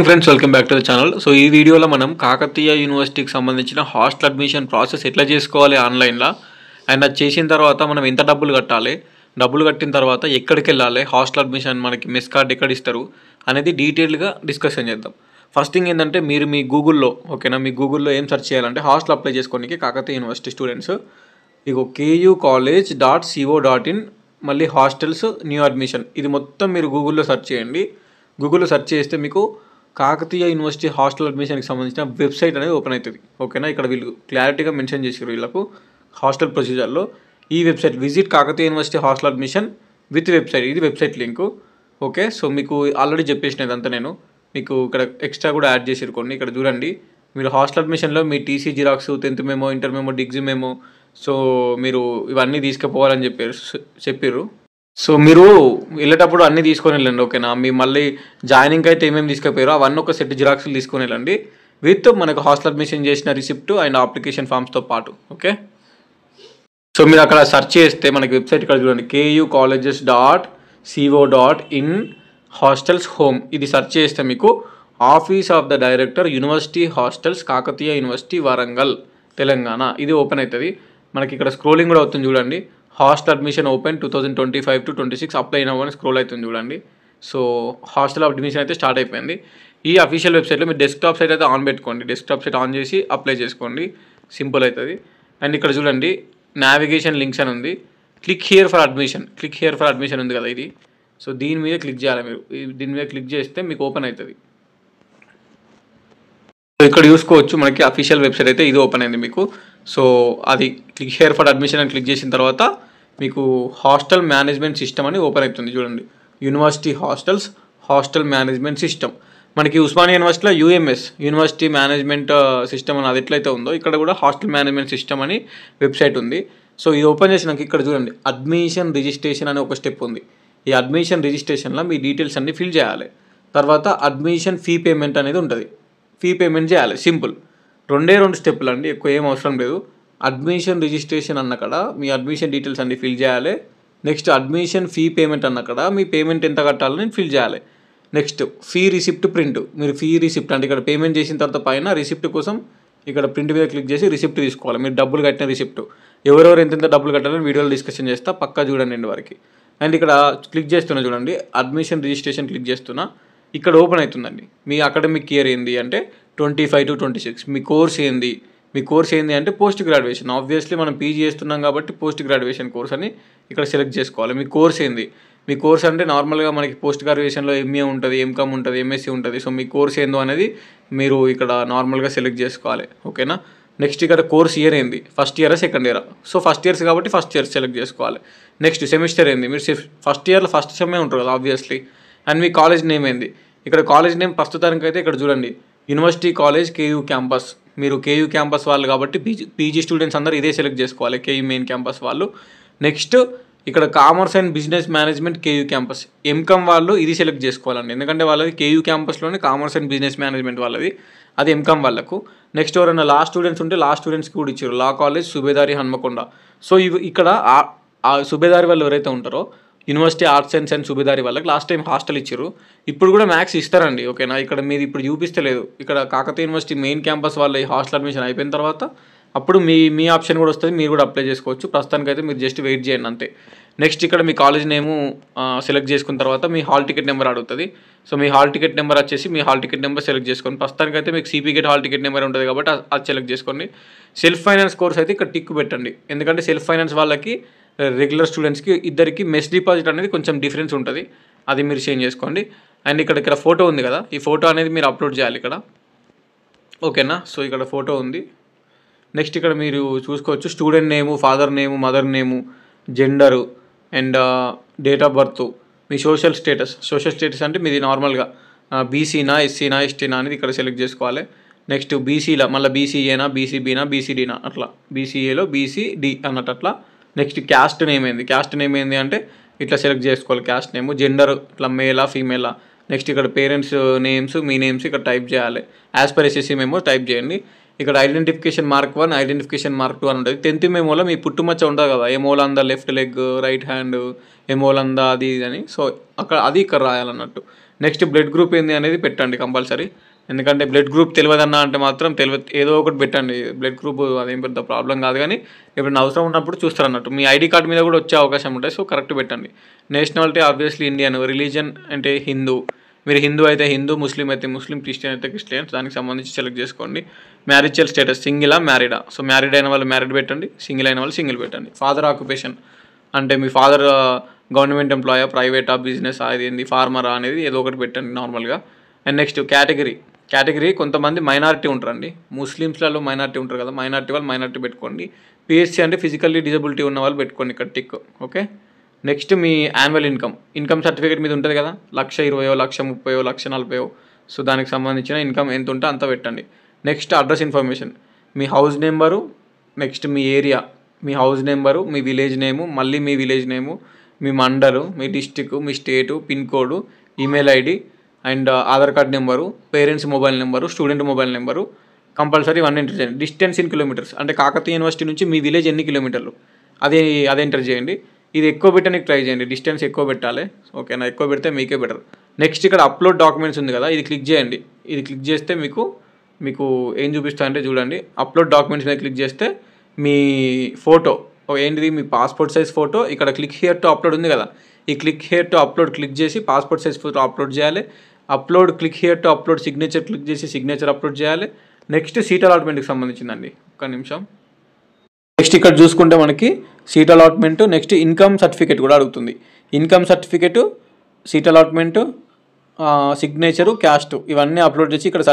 Friends welcome back to the channel. So ఈ వీడియోలో మనం కాకతీయ యూనివర్సిటీకి సంబంధించిన హాస్టల్ అడ్మిషన్ ప్రాసెస్ ఎట్లా చేసుకోవాలి ఆన్లైన్లో, అండ్ అది చేసిన తర్వాత మనం ఎంత డబ్బులు కట్టాలి, డబ్బులు కట్టిన తర్వాత ఎక్కడికి వెళ్ళాలి, హాస్టల్ అడ్మిషన్ మనకి మెస్ కార్డ్ ఎక్కడ ఇస్తారు అనేది డీటెయిల్గా డిస్కషన్ చేద్దాం. ఫస్ట్ థింగ్ ఏంటంటే మీరు మీ గూగుల్లో మీ గూగుల్లో ఏం సెర్చ్ చేయాలంటే హాస్టల్ అప్లై చేసుకోవడానికి కాకతీయ యూనివర్సిటీ స్టూడెంట్స్ kucollege.co.in మళ్ళీ హాస్టల్స్ న్యూ అడ్మిషన్ ఇది మొత్తం మీరు గూగుల్లో సెర్చ్ చేయండి. గూగుల్లో సెర్చ్ చేస్తే మీకు కాకతీయ యూనివర్సిటీ హాస్టల్ అడ్మిషన్కి సంబంధించిన వెబ్సైట్ అనేది ఓపెన్ అవుతుంది. ఓకేనా, ఇక్కడ వీళ్ళు క్లారిటీగా మెన్షన్ చేసారు వీళ్ళకు హాస్టల్ ప్రొసీజర్లో. ఈ website visit Kakatiya university hostel admission with website, ఇది వెబ్సైట్ లింకు. ఓకే, సో మీకు ఆల్రెడీ చెప్పేసినది అంతా నేను మీకు ఇక్కడ ఎక్స్ట్రా కూడా యాడ్ చేసారు కొన్ని. ఇక్కడ చూడండి, మీరు హాస్టల్ అడ్మిషన్లో మీ TC xerox, 10th memo, inter memo, degree memo, so మీరు ఇవన్నీ తీసుకుపోవాలని చెప్పారు. సో మీరు వెళ్ళేటప్పుడు అన్నీ తీసుకొని వెళ్ళండి. ఓకేనా, మీ మళ్ళీ జాయినింగ్ అయితే ఏమేమి తీసుకుపోయారో అవన్నీ ఒక సెట్ జిరాక్స్లు తీసుకొని వెళ్ళండి విత్ మనకు హాస్టల్ అడ్మిషన్ చేసిన రిసిప్ట్ అండ్ అప్లికేషన్ ఫామ్స్తో పాటు. ఓకే, సో మీరు అక్కడ సెర్చ్ చేస్తే మనకి వెబ్సైట్ ఇక్కడ చూడండి, kucolleges.co.in హాస్టల్స్ హోమ్. ఇది సెర్చ్ చేస్తే మీకు office of the director university hostels Kakatiya university Warangal Telangana ఇది ఓపెన్ అవుతుంది. మనకి ఇక్కడ స్క్రోలింగ్ కూడా అవుతుంది చూడండి, hostel admission open 2025 to 26 apply అయినా అని స్క్రోల్ అవుతుంది చూడండి. సో హాస్టల్ అడ్మిషన్ అయితే స్టార్ట్ అయిపోయింది. ఈ అఫీషియల్ వెబ్సైట్లో మీరు డెస్క్టాప్ సైట్ అయితే ఆన్ పెట్టుకోండి, డెస్క్టాప్ సైట్ ఆన్ చేసి అప్లై చేసుకోండి, సింపుల్ అవుతుంది. అండ్ ఇక్కడ చూడండి నావిగేషన్ లింక్స్ అని ఉంది, క్లిక్ హియర్ ఫర్ అడ్మిషన్ ఉంది కదా ఇది. సో దీని మీద క్లిక్ చేయాలి మీరు, దీని మీద క్లిక్ చేస్తే మీకు ఓపెన్ అవుతుంది. ఇక్కడ చూసుకోవచ్చు మనకి అఫీషియల్ వెబ్సైట్ అయితే ఇది ఓపెన్ అయింది మీకు. సో అది క్లిక్ హియర్ ఫర్ అడ్మిషన్ అని క్లిక్ చేసిన తర్వాత మీకు హాస్టల్ మేనేజ్మెంట్ సిస్టమ్ అని ఓపెన్ అవుతుంది చూడండి, యూనివర్సిటీ హాస్టల్ మేనేజ్మెంట్ సిస్టమ్. మనకి ఉస్మానియా యూనివర్సిటీలో యూనివర్సిటీ మేనేజ్మెంట్ సిస్టమ్ అని అది ఎట్లయితే ఉందో ఇక్కడ కూడా హాస్టల్ మేనేజ్మెంట్ సిస్టమ్ అని వెబ్సైట్ ఉంది. సో ఇది ఓపెన్ చేసినాక ఇక్కడ చూడండి అడ్మిషన్ రిజిస్ట్రేషన్ అనే ఒక స్టెప్ ఉంది. ఈ అడ్మిషన్ రిజిస్ట్రేషన్లో మీ డీటెయిల్స్ అన్ని ఫిల్ చేయాలి. తర్వాత అడ్మిషన్ ఫీ పేమెంట్ అనేది ఉంటుంది, ఫీ పేమెంట్ చేయాలి. సింపుల్, రెండు స్టెప్పులు అండి, ఎక్కువ ఏం అవసరం లేదు. అడ్మిషన్ రిజిస్ట్రేషన్ అన్నక్కడ మీ అడ్మిషన్ డీటెయిల్స్ అన్ని ఫిల్ చేయాలి. నెక్స్ట్ అడ్మిషన్ ఫీ పేమెంట్ అన్నక్కడ మీ పేమెంట్ ఎంత కట్టాలని ఫిల్ చేయాలి. నెక్స్ట్ ఫీ రిసిప్ట్ ప్రింట్, మీరు ఫీ రిసిప్ట్ అంటే ఇక్కడ పేమెంట్ చేసిన తర్వాత పైన రిసిప్ట్ కోసం ఇక్కడ ప్రింట్ మీద క్లిక్ చేసి రిసిప్ట్ తీసుకోవాలి, మీరు డబ్బులు కట్టిన రిసిప్ట్. ఎవరెవరు ఎంతెంత డబ్బులు కట్టాలని వీడియోలో డిస్కషన్ చేస్తా, పక్కా చూడండి ఎండ్ వరకు. అండ్ ఇక్కడ క్లిక్ చేస్తున్నా చూడండి, అడ్మిషన్ రిజిస్ట్రేషన్ క్లిక్ చేస్తున్నా, ఇక్కడ ఓపెన్ అవుతుందండి. మీ అకాడమిక్ ఇయర్ ఏంది అంటే 25 to 26, మీ కోర్స్ ఏంది అంటే పోస్ట్ గ్రాడ్యుయేషన్. ఆబ్వియస్లీ మనం పీజీ చేస్తున్నాం కాబట్టి పోస్ట్ గ్రాడ్యుయేషన్ కోర్స్ అని ఇక్కడ సెలెక్ట్ చేసుకోవాలి. మీ కోర్స్ ఏంది, మీ కోర్స్ అంటే నార్మల్గా మనకి పోస్ట్ గ్రాడ్యుయేషన్లో ఎంఏ ఉంటుంది, ఎంకామ్ ఉంటుంది, ఎంఎస్సీ ఉంటుంది. సో మీ కోర్స్ ఏందో అనేది మీరు ఇక్కడ నార్మల్గా సెలెక్ట్ చేసుకోవాలి. ఓకేనా, నెక్స్ట్ ఇక్కడ కోర్స్ ఇయర్ ఏంది, ఫస్ట్ ఇయరా సెకండ్ ఇయరా. సో ఫస్ట్ ఇయర్స్ కాబట్టి ఫస్ట్ ఇయర్ సెలెక్ట్ చేసుకోవాలి. నెక్స్ట్ సెమిస్టర్ ఏంది, మీరు ఫస్ట్ ఇయర్లో ఫస్ట్ సెమ్మే ఉంటారు కదా ఆబ్వియస్లీ. అండ్ మీ కాలేజ్ నేమ్ ఏంది, ఇక్కడ కాలేజ్ నేమ్ ప్రస్తుతానికి అయితే ఇక్కడ చూడండి యూనివర్సిటీ కాలేజ్ కేయూ క్యాంపస్. మీరు కేయూ క్యాంపస్ వాళ్ళు కాబట్టి పీజీ స్టూడెంట్స్ అందరూ ఇదే సెలెక్ట్ చేసుకోవాలి, కేయూ మెయిన్ క్యాంపస్ వాళ్ళు. నెక్స్ట్ ఇక్కడ commerce and business management KU campus, MCom వాళ్ళు ఇది సెలెక్ట్ చేసుకోవాలండి, ఎందుకంటే వాళ్ళది కేయూ క్యాంపస్లోనే కామర్స్ అండ్ బిజినెస్ మేనేజ్మెంట్ వాళ్ళది, అది ఎంకామ్ వాళ్ళకు. నెక్స్ట్ ఎవరైనా లా స్టూడెంట్స్ ఉంటే లా స్టూడెంట్స్కి కూడా ఇచ్చారు, law college Subedari Hanamkonda. So ఇక్కడ ఆ సుబేదారి వాళ్ళు ఎవరైతే ఉంటారో university arts and science Subedari వాళ్ళకి లాస్ట్ టైం హాస్టల్ ఇచ్చారు, ఇప్పుడు కూడా మ్యాథ్స్ ఇస్తారండి. ఓకేనా, ఇక్కడ మీరు ఇప్పుడు చూపిస్తలేదు, ఇక్కడ కాకతీయ యూనివర్సిటీ మెయిన్ క్యాంపస్ వాళ్ళ హాస్టల్ అడ్మిషన్ అయిపోయిన తర్వాత అప్పుడు మీ ఆప్షన్ కూడా వస్తుంది, మీరు కూడా అప్లై చేసుకోవచ్చు. ప్రస్తుతానికి అయితే మీరు జస్ట్ వెయిట్ చేయండి అంతే. నెక్స్ట్ ఇక్కడ మీ కాలేజ్ నేము సెలెక్ట్ చేసుకున్న తర్వాత మీ హాల్ టికెట్ నెంబర్ అడుగుతుంది. సో మీ హాల్ టికెట్ నెంబర్ వచ్చేసి మీ హాల్ టికెట్ నెంబర్ సెలెక్ట్ చేసుకోండి. ప్రస్తుతానికి అయితే మీకు CP gate hall ticket number ఉంటుంది కాబట్టి అది సెలెక్ట్ చేసుకోండి. సెల్ఫ్ ఫైనాన్స్ కోర్స్ అయితే ఇక్కడ టిక్ పెట్టండి, ఎందుకంటే సెల్ఫ్ ఫైనాన్స్ వాళ్ళకి రెగ్యులర్ స్టూడెంట్స్కి ఇద్దరికి మెస్ డిపాజిట్ అనేది కొంచెం డిఫరెన్స్ ఉంటుంది, అది మీరు చేంజ్ చేసుకోండి. అండ్ ఇక్కడ ఫోటో ఉంది కదా, ఈ ఫోటో అనేది మీరు అప్లోడ్ చేయాలి ఇక్కడ. ఓకేనా, సో ఇక్కడ ఫోటో ఉంది. నెక్స్ట్ ఇక్కడ మీరు చూసుకోవచ్చు student name, father name, mother name, gender and date of birth, me social status అంటే మీది నార్మల్గా బీసీనా, ఎస్సీనా, ఎస్టీనా అనేది ఇక్కడ సెలెక్ట్ చేసుకోవాలి. నెక్స్ట్ బీసీలో మళ్ళీ బీసీఏనా, బీసీబీనా, బీసీడీనా, అట్లా బీసీఏలో బీసీడీ అన్నట్టు అట్లా. నెక్స్ట్ క్యాస్ట్ నేమ్ ఏంది అంటే ఇట్లా సెలెక్ట్ చేసుకోవాలి క్యాస్ట్ నేమ్. జెండర్ ఇట్లా మేలా ఫీమేలా. నెక్స్ట్ ఇక్కడ పేరెంట్స్ నేమ్స్, మీ నేమ్స్ ఇక్కడ టైప్ చేయాలి, as per SSC memo type చేయండి. ఇక్కడ ఐడెంటిఫికేషన్ మార్క్ 1, ఐడెంటిఫికేషన్ మార్క్ 2 అని ఉంటుంది. 10th మెమోలో మీ పుట్టుమచ్చ ఉంటుంది కదా, ఎమోలందా లెఫ్ట్ లెగ్, రైట్ హ్యాండ్, ఎమోలందా అది అని. సో అది ఇక్కడ రాయాలన్నట్టు. నెక్స్ట్ బ్లడ్ గ్రూప్ ఏంది అనేది పెట్టండి కంపల్సరీ. ఎందుకంటే బ్లడ్ గ్రూప్ తెలియదన్నా అంటే మాత్రం ఏదో ఒకటి పెట్టండి. బ్లడ్ గ్రూప్ అదేం పెద్ద ప్రాబ్లం కాదు, కానీ ఎప్పుడైనా అవసరం ఉన్నప్పుడు చూస్తారు అన్నట్టు. మీ ఐడి కార్డ్ మీద కూడా వచ్చే అవకాశం ఉంటాయి, సో కరెక్ట్ పెట్టండి. Nationality obviously Indian. రిలీజన్ అంటే హిందూ. మీరు హిందూ అయితే హిందూ, ముస్లిం అయితే ముస్లిం, క్రిస్టియన్ అయితే క్రిస్టియన్. దానికి సంబంధించి సెలెక్ట్ చేసుకోండి. మ్యారిటల్ స్టేటస్ సింగిలా మ్యారీడా. సో మ్యారీడ్ అయిన వాళ్ళు మ్యారీడ్ పెట్టండి, సింగిల్ అయిన వాళ్ళు సింగిల్ పెట్టండి. ఫాదర్ ఆక్యుపేషన్ అంటే మీ ఫాదర్ గవర్నమెంట్ ఎంప్లాయా, ప్రైవేటా, బిజినెస్, అది ఏంది, ఫార్మరా అనేది ఏదో ఒకటి పెట్టండి నార్మల్గా. అండ్ నెక్స్ట్ కేటగిరీ కొంతమంది మైనారిటీ ఉంటారండి. ముస్లిమ్స్లలో మైనారిటీ ఉంటారు కదా, మైనారిటీ వాళ్ళు మైనారిటీ పెట్టుకోండి. పిఎస్సీ అంటే ఫిజికల్లీ డిజబిలిటీ ఉన్న వాళ్ళు పెట్టుకోండి ఇక్కడ టిక్. ఓకే. నెక్స్ట్ మీ యాన్యువల్ ఇన్కమ్ సర్టిఫికేట్ మీద ఉంటుంది కదా, 1,20,000, 1,30,000, 1,40,000. సో దానికి సంబంధించిన ఇన్కమ్ ఎంత ఉంటే అంత పెట్టండి. నెక్స్ట్ అడ్రస్ ఇన్ఫర్మేషన్, మీ హౌస్ నెంబరు, నెక్స్ట్ మీ ఏరియా, మీ హౌస్ నెంబరు, మీ విలేజ్ నేము, మళ్ళీ మీ విలేజ్ నేము, మీ మండలు, మీ డిస్టిక్, మీ state, pin code, email ID and Aadhaar card number, parents mobile number, student mobile number compulsory ఇవన్నీ ఎంటర్ చేయండి. డిస్టెన్స్ ఇన్ కిలోమీటర్స్ అంటే కాకతీయ యూనివర్సిటీ నుంచి మీ విలేజ్ ఎన్ని కిలోమీటర్లు అది ఎంటర్ చేయండి. ఇది ఎక్కువ పెట్టడానికి ట్రై చేయండి, డిస్టెన్స్ ఎక్కువ పెట్టాలి. ఓకేనా, ఎక్కువ పెడితే మీకే బెటర్. నెక్స్ట్ ఇక్కడ అప్లోడ్ డాక్యుమెంట్స్ ఉంది కదా, ఇది క్లిక్ చేయండి. ఇది క్లిక్ చేస్తే మీకు ఏం చూపిస్తా అంటే చూడండి, అప్లోడ్ డాక్యుమెంట్స్ మీద క్లిక్ చేస్తే మీ ఫోటో ఏంటిది, మీ పాస్పోర్ట్ సైజ్ ఫోటో ఇక్కడ క్లిక్ హియర్ టు అప్లోడ్ ఉంది కదా, ఈ click here to upload click చేసి పాస్పోర్ట్ సైజ్ ఫోటో అప్లోడ్ చేయాలి. Click here to upload signature click చేసి సిగ్నేచర్ అప్లోడ్ చేయాలి. నెక్స్ట్ సీట్ అలాట్మెంట్కి సంబంధించిందండి, ఒక్క నిమిషం. నెక్స్ట్ ఇక్కడ చూసుకుంటే మనకి seat allotment, next income certificate కూడా అడుగుతుంది. Income certificate, seat allotment, signature, caste ఇవన్నీ అప్లోడ్ చేసి ఇక్కడ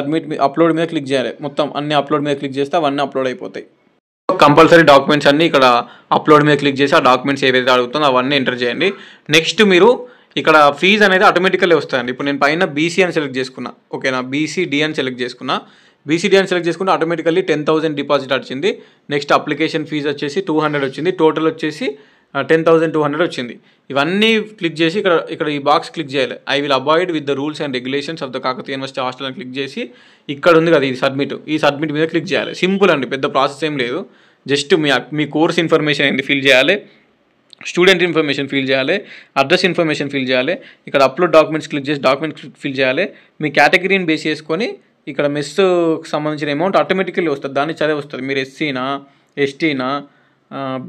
అప్లోడ్ మీద క్లిక్ చేయాలి. మొత్తం అన్ని అప్లోడ్ మీద క్లిక్ చేస్తే అవన్నీ అప్లోడ్ అయిపోతాయి. కంపల్సరీ డాక్యుమెంట్స్ అన్నీ ఇక్కడ అప్లోడ్ మీద క్లిక్ చేసి ఆ డాక్యుమెంట్స్ ఏవైతే అడుగుతుందో అవన్నీ ఎంటర్ చేయండి. నెక్స్ట్ మీరు ఇక్కడ ఫీజు అనేది ఆటోమేటికల్లీ వస్తాయండి. ఇప్పుడు నేను పైన బీసీ అని సెలెక్ట్ చేసుకున్నా, ఓకేనా, బీసీడీ అని సెలెక్ట్ చేసుకుంటే ఆటోమేటికల్లీ 10,000 డిపాజిట్ వచ్చింది. నెక్స్ట్ అప్లికేషన్ ఫీజు వచ్చేసి 200 వచ్చింది, టోటల్ వచ్చేసి 10,200 వచ్చింది. ఇవన్నీ క్లిక్ చేసి ఇక్కడ ఈ బాక్స్ క్లిక్ చేయాలి. I will avoid with the rules and regulations of the Kakatiya university hostel అని క్లిక్ చేసి ఇక్కడ ఉంది కదా ఇది సబ్మిట్ మీద క్లిక్ చేయాలి. సింపుల్ అండి, పెద్ద ప్రాసెస్ ఏం లేదు. జస్ట్ మీ కోర్స్ ఇన్ఫర్మేషన్ ఏంటి ఫిల్ చేయాలి, స్టూడెంట్ ఇన్ఫర్మేషన్ ఫిల్ చేయాలి, అడ్రస్ ఇన్ఫర్మేషన్ ఫిల్ చేయాలి. ఇక్కడ అప్లోడ్ డాక్యుమెంట్స్ క్లిక్ చేసి డాక్యుమెంట్స్ ఫిల్ చేయాలి. మీ కేటగిరీని బేస్ చేసుకొని ఇక్కడ మెస్కి సంబంధించిన అమౌంట్ ఆటోమేటికల్లీ వస్తుంది, దాన్ని చదివి వస్తుంది. మీరు ఎస్సీనా, ఎస్టీనా,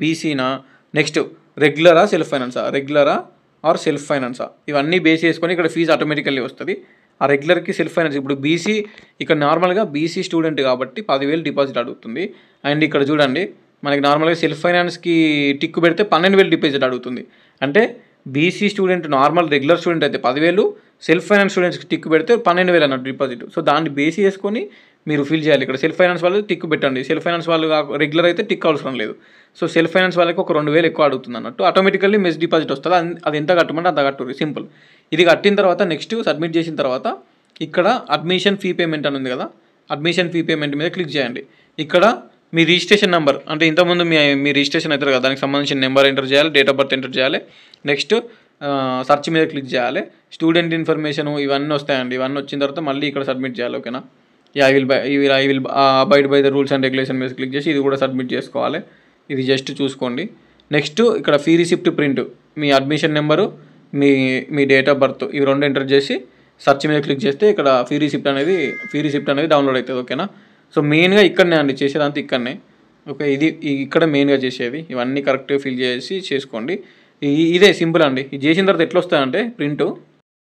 బీసీనా, నెక్స్ట్ రెగ్యులరా ఆర్ సెల్ఫ్ ఫైనాన్సా ఇవన్నీ బేస్ చేసుకొని ఇక్కడ ఫీజు ఆటోమేటికల్లీ వస్తుంది. ఆ రెగ్యులర్కి సెల్ఫ్ ఫైనాన్స్, ఇప్పుడు బీసీ ఇక్కడ నార్మల్గా బీసీ స్టూడెంట్ కాబట్టి 10,000 డిపాజిట్ అడుగుతుంది. అండ్ ఇక్కడ చూడండి మనకి నార్మల్గా సెల్ఫ్ ఫైనాన్స్కి టిక్ పెడితే 12,000 డిపాజిట్ అడుగుతుంది. అంటే BC student normal regular student అయితే 10,000, సెల్ఫ్ ఫైనాన్స్ స్టూడెంట్స్కి టిక్ పెడితే 12,000 అన్నట్టు డిపాజిట్. సో దాన్ని బేస్ చేసుకొని మీరు ఫిల్ చేయాలి. ఇక్కడ సెల్ఫ్ ఫైనాన్స్ వాళ్ళు టిక్ పెట్టండి, సెల్ఫ్ ఫైనాన్స్ వాళ్ళు రెగ్యులర్ అయితే టిక్ అవసరం లేదు. సో సెల్ఫ్ ఫైనాన్స్ వాళ్ళకి ఒక 2,000 ఎక్కువ అడుగుతుంది అన్నట్టు. ఆటోమేటికల్లీ మెస్ డిపాజిట్ వస్తుంది, అది ఎంత కట్టమంటే అంత కట్టుర్రి, సింపుల్. ఇది కట్టిన తర్వాత నెక్స్ట్ సబ్మిట్ చేసిన తర్వాత ఇక్కడ అడ్మిషన్ ఫీ పేమెంట్ అని ఉంది కదా, అడ్మిషన్ ఫీ పేమెంట్ మీద క్లిక్ చేయండి. ఇక్కడ మీ రిజిస్ట్రేషన్ నెంబర్ అంటే ఇంతకుముందు మీ రిజిస్ట్రేషన్ అవుతారు కదా, దానికి సంబంధించిన నెంబర్ ఎంటర్ చేయాలి, డేట్ ఆఫ్ బర్త్ ఎంటర్ చేయాలి. నెక్స్ట్ సర్చ్ మీద క్లిక్ చేయాలి, స్టూడెంట్ ఇన్ఫర్మేషన్ ఇవన్నీ వస్తాయండి. ఇవన్నీ వచ్చిన తర్వాత మళ్ళీ ఇక్కడ సబ్మిట్ చేయాలి, ఓకేనా. I will abide by the rules and regulation మీద క్లిక్ చేసి ఇది కూడా సబ్మిట్ చేసుకోవాలి. ఇది జస్ట్ చూసుకోండి. నెక్స్ట్ ఇక్కడ fee receipt print, me admission number, me date of birth ఇవి రెండు ఎంటర్ చేసి సర్చ్ మీద క్లిక్ చేస్తే ఇక్కడ ఫీ రిసిప్ట్ అనేది డౌన్లోడ్ అవుతుంది, ఓకేనా. సో మెయిన్గా ఇక్కడనే అండి చేసేదంతా ఇక్కడనే, ఓకే. ఇక్కడ మెయిన్గా చేసేది ఇవన్నీ కరెక్ట్గా ఫిల్ చేసి చేసుకోండి. ఇదే సింపుల్ అండి. ఇది చేసిన తర్వాత ఎట్లా వస్తాయంటే ప్రింట్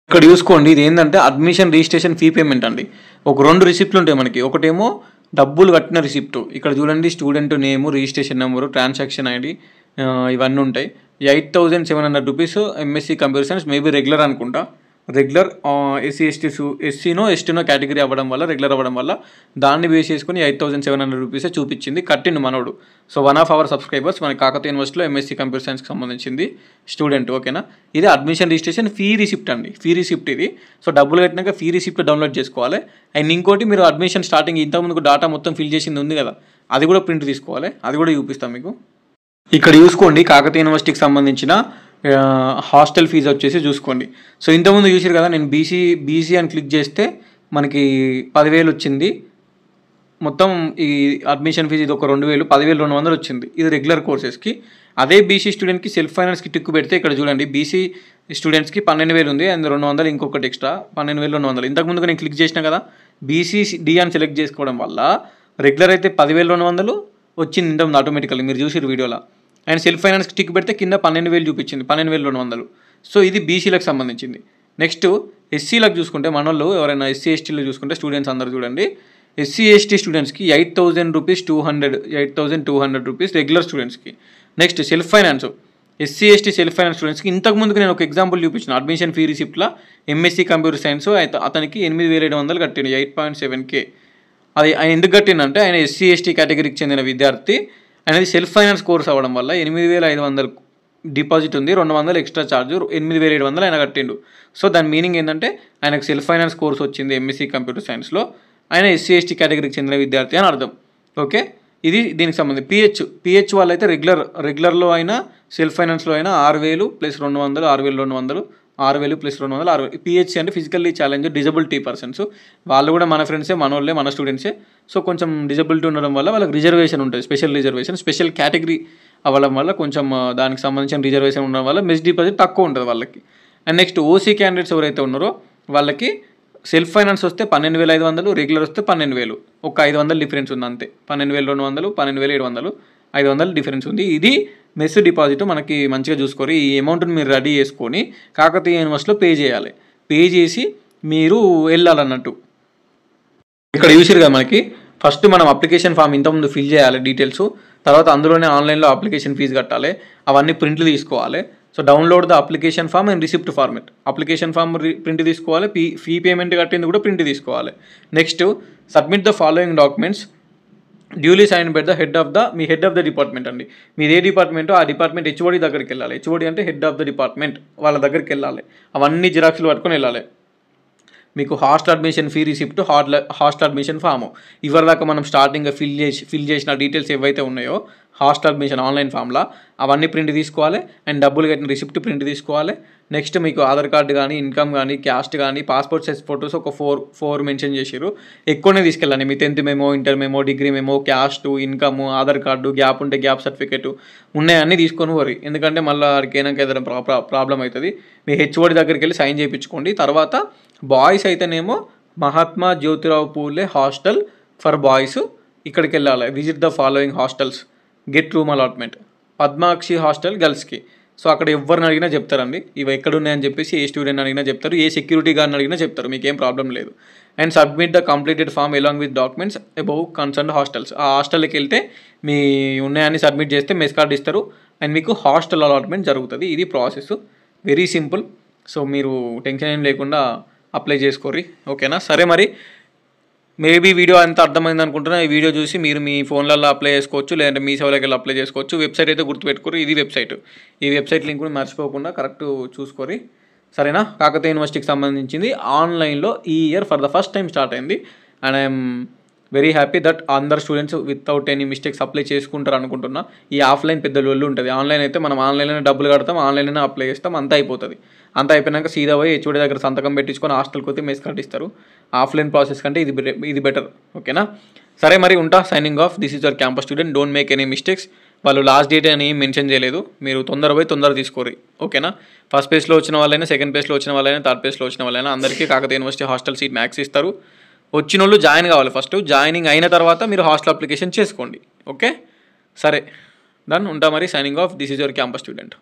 ఇక్కడ చూసుకోండి. ఇది ఏంటంటే అడ్మిషన్ రిజిస్ట్రేషన్ ఫీ పేమెంట్ అండి. ఒక 2 రిసిప్ట్లు ఉంటాయి మనకి. ఒకటేమో డబ్బులు కట్టిన రిసిప్ట్, ఇక్కడ చూడండి స్టూడెంట్ నేము, రిజిస్ట్రేషన్ నెంబరు, ట్రాన్సాక్షన్ ఐడి ఇవన్నీ ఉంటాయి. 8,700 rupees MSc computer science, maybe regular అనుకుంటా. రెగ్యులర్ ఎస్సీనో ఎస్టీనో కేటగిరీ రెగ్యులర్ అవ్వడం వల్ల దాన్ని బేస్ చేసుకుని 8,700 రూపీసే చూపించింది, కట్టిండు మనోడు. సో 1 ఆఫ్ అవర్ సబ్స్క్రైబర్స్ మన కాకతీయ యూనివర్సిటీలో ఎంఎస్సీ కంప్యూటర్ సైన్స్కి సంబంధించింది స్టూడెంట్, ఓకేనా. ఇది అడ్మిషన్ రిజిస్ట్రేషన్ ఫీ రిసిప్ట్ అండి, ఫీ రిసిప్ట్ ఇది. సో డబ్బులు కట్టినాక ఫీ రిసిప్ట్ డౌన్లోడ్ చేసుకోవాలి. అండ్ ఇంకోటి మీరు అడ్మిషన్ స్టార్టింగ్ ఇంతకుముందు డేటా మొత్తం ఫిల్ చేసింది ఉంది కదా, అది కూడా ప్రింట్ తీసుకోవాలి, అది కూడా చూపిస్తాం మీకు. ఇక్కడ చూసుకోండి కాకతీయ యూనివర్సిటీకి సంబంధించిన హాస్టల్ ఫీజు వచ్చేసి చూసుకోండి. సో ఇంతకుముందు చూసారు కదా, నేను బీసీ అని క్లిక్ చేస్తే మనకి 10,000 వచ్చింది. మొత్తం ఈ అడ్మిషన్ ఫీజు ఇది ఒక 2,000, 10,200 వచ్చింది. ఇది రెగ్యులర్ కోర్సెస్కి. అదే బీసీ స్టూడెంట్కి సెల్ఫ్ ఫైనాన్స్కి టిక్కు పెడితే ఇక్కడ చూడండి, బీసీ స్టూడెంట్స్కి 12,000 ఉంది అండ్ 200 ఇంకొకటి ఎక్స్ట్రా 12,200. ఇంతకుముందుకు నేను క్లిక్ చేసిన కదా, బీసీడీ అని సెలెక్ట్ చేసుకోవడం వల్ల రెగ్యులర్ అయితే 10,200 వచ్చింది ఇంతకుముందు ఆటోమేటికల్లీ, మీరు చూసారు వీడియోలో. అండ్ సెల్ఫ్ ఫైనాన్స్కి టిక్ పెడితే కింద 12,000 చూపించింది, 12,200. సో ఇది బీసీలకు సంబంధించింది. నెక్స్ట్ ఎస్సీలకు చూసుకుంటే మనోళ్ళు ఎవరైనా ఎస్సీ ఎస్టీలో చూసుకుంటే స్టూడెంట్స్ అందరూ చూడండి, ఎస్సీ ఎస్టీ స్టూడెంట్స్కి 8,200 రూపీస్ రెగ్యులర్ స్టూడెంట్స్కి. Next self finance, SC ST self finance స్టూడెంట్స్కి ఇంతకుముందుకు నేను ఒక ఎగ్జాంపుల్ చూపించిన అడ్మిషన్ ఫీ రిసిప్ట్లో ఎంఎస్సీ కంప్యూటర్ సైన్స్ అతనికి 8,700 కట్టిండు, 8.7K. అది ఆయన ఎందుకు కట్టిండంటే ఆయన ఎస్సీ ఎస్టీ కేటగిరీకి చెందిన విద్యార్థి, అనేది సెల్ఫ్ ఫైనాన్స్ కోర్స్ అవ్వడం వల్ల 8,500 డిపాజిట్ ఉంది, 200 ఎక్స్ట్రా ఛార్జ్, 8,700 ఆయన కట్టిండు. సో దాని మీనింగ్ ఏంటంటే ఆయనకు సెల్ఫ్ ఫైనాన్స్ కోర్స్ వచ్చింది ఎంఎస్సీ కంప్యూటర్ సైన్స్లో, ఆయన ఎస్సీ ఎస్టీ కేటగిరీకి చెందిన విద్యార్థి అని అర్థం. ఓకే, ఇది దీనికి సంబంధించి. పిహెచ్ వాళ్ళు అయితే రెగ్యులర్లో అయినా సెల్ఫ్ ఫైనాన్స్లో అయినా 6,000 + 200, 6,200, 6,000 + 200, 6,000. పిహెచ్ అంటే ఫిజికల్లీ ఛాలెంజ్ డిజబిలిటీ పర్సన్స్, వాళ్ళు కూడా మన ఫ్రెండ్సే, మన వాళ్ళే, మన స్టూడెంట్సే. సో కొంచెం డిజబిలిటీ ఉండడం వల్ల వాళ్ళకి రిజర్వేషన్ ఉంటుంది, స్పెషల్ రిజర్వేషన్, స్పెషల్ కేటగిరీ అవ్వడం వల్ల కొంచెం దానికి సంబంధించిన రిజర్వేషన్ ఉండడం వల్ల మెస్ డిపాజిట్ తక్కువ ఉంటుంది వాళ్ళకి. అండ్ నెక్స్ట్ ఓసీ క్యాండిడేట్స్ ఎవరైతే ఉన్నారో వాళ్ళకి సెల్ఫ్ ఫైనాన్స్ వస్తే 12,500, రెగ్యులర్ వస్తే 12,000, ఒక 500 డిఫరెన్స్ ఉంది అంతే. 12,200, 12,700, 500 డిఫరెన్స్ ఉంది. ఇది మెస్ డిపాజిట్. మనకి మంచిగా చూసుకోరు, ఈ అమౌంట్ని మీరు రెడీ చేసుకొని కాకతీయ యూనివర్సిటీలో పే చేయాలి. పే చేసి మీరు వెళ్ళాలన్నట్టు. ఇక్కడ చూసారు కదా, మనకి ఫస్ట్ మనం అప్లికేషన్ ఫామ్ ఇంతకుముందు ఫిల్ చేయాలి డీటెయిల్స్, తర్వాత అందులోనే ఆన్లైన్లో అప్లికేషన్ ఫీజు కట్టాలి, అవన్నీ ప్రింట్లు తీసుకోవాలి. So download the application form and receipt format. Application form print తీసుకోవాలి, ఫీ పేమెంట్ కట్టింది కూడా ప్రింట్ తీసుకోవాలి. Next submit the following documents duly sign by the head of the department అండి. మీది ఏ డిపార్ట్మెంటో ఆ డిపార్ట్మెంట్ హెచ్ఓడి దగ్గరికి వెళ్ళాలి. హెచ్ఓడి అంటే హెడ్ ఆఫ్ ద డిపార్ట్మెంట్, వాళ్ళ దగ్గరికి వెళ్ళాలి. అవన్నీ జిరాక్స్లు పట్టుకొని వెళ్ళాలి. మీకు hostel admission fee receipt, hostel admission form, ఇవరిదాకా మనం స్టార్టింగ్గా ఫిల్ చేసిన డీటెయిల్స్ ఏవైతే ఉన్నాయో హాస్టల్ అడ్మిషన్ ఆన్లైన్ ఫామ్లో అవన్నీ ప్రింట్ తీసుకోవాలి. అండ్ డబ్బులు కట్టిన రిసిప్ట్ ప్రింట్ తీసుకోవాలి. నెక్స్ట్ మీకు ఆధార్ కార్డు కానీ, ఇన్కమ్ కానీ, క్యాస్ట్ కానీ, పాస్పోర్ట్ సైజ్ ఫొటోస్ ఒక 4 మెన్షన్ చేసారు. ఎక్కువనే తీసుకెళ్ళండి. మీ 10th memo, inter memo, degree memo, caste, income, Aadhaar card, gap ఉంటే గ్యాప్ సర్టిఫికేట్ ఉన్నాయన్నీ తీసుకొని పోరి. ఎందుకంటే మళ్ళీ ఏదైనా ప్రాబ్లం అవుతుంది. మీ హెచ్ఓడి దగ్గరికి వెళ్ళి సైన్ చేయించుకోండి. తర్వాత బాయ్స్ అయితేనేమో Mahatma Jyotirao Phule hostel for boys, ఇక్కడికి వెళ్ళాలి. Visit the following hostels, get room allotment. Padmakshi hostel గర్ల్స్కి. సో అక్కడ ఎవరిని అడిగినా చెప్తారండి ఇవి ఎక్కడ ఉన్నాయని చెప్పేసి, ఏ స్టూడెంట్ అడిగినా చెప్తారు, ఏ సెక్యూరిటీ గార్డ్ని అడిగినా చెప్తారు, మీకేం ప్రాబ్లం లేదు. And submit the completed form along with documents above concern hostels. ఆ హాస్టల్కి వెళ్తే మీ ఉన్నాయని సబ్మిట్ చేస్తే మెస్ కార్డ్ ఇస్తారు అండ్ మీకు హాస్టల్ అలాట్మెంట్ జరుగుతుంది. ఇది ప్రాసెస్, వెరీ సింపుల్. సో మీరు టెన్షన్ ఏం లేకుండా అప్లై చేసుకోర్రి. ఓకేనా? సరే, మరి మేబీ వీడియో అంత అర్థమైంది అనుకుంటున్నా. ఈ వీడియో చూసి మీరు మీ ఫోన్లలో అప్లై చేసుకోవచ్చు, లేదంటే మీ సేవలోకి వెళ్ళి అప్లై చేసుకోవచ్చు. వెబ్సైట్ అయితే గుర్తుపెట్టుకోరు, ఇది వెబ్సైట్. ఈ వెబ్సైట్ లింక్ కూడా మర్చిపోకుండా కరెక్ట్ చూసుకోరి. సరేనా? కాకతీయ యూనివర్సిటీకి సంబంధించింది ఆన్లైన్లో ఈ year for the first time start అయింది. And I'm very happy that అందరు students without any mistakes apply చేసుకుంటారు అనుకుంటున్నా. ఈ ఆఫ్లైన్ పెద్ద లొల్లు ఉంటుంది. ఆన్లైన్ అయితే మనం ఆన్లైన్లోనే డబ్బులు కడతాం, ఆన్లైన్లోనే అప్లై చేస్తాం, అంతా అయిపోతుంది. అంతా అయిపోయినాక సీదా పోయి హెచ్ఓడి దగ్గర సంతకం పెట్టించుకొని హాస్టల్కి పోతే మెస్ కార్డ్ ఇస్తారు. ఆఫ్లైన్ ప్రాసెస్ కంటే ఇది బెటర్. ఓకేనా? సరే, మరి ఉంటా. Signing off. This is your campus student. Don't make any mistakes. వాళ్ళు లాస్ట్ డేట్ అని మెన్షన్ చేయలేదు, మీరు తొందర తీసుకోరు. ఓకేనా? ఫస్ట్ పేజ్లో వచ్చిన వాళ్ళైనా, సెకండ్ పేజ్లో వచ్చిన వాళ్ళైనా, థర్డ్ పేజ్లో వచ్చిన వాళ్ళైనా అందరికీ Kakatiya university hostel seat max ఇస్తారు. వచ్చిన వాళ్ళు జాయిన్ కావాలి. ఫస్ట్ జాయినింగ్ అయిన తర్వాత మీరు హాస్టల్ అప్లికేషన్ చేసుకోండి. ఓకే, సరే, డన్. ఉంటా మరి. Signing off. This is your campus student.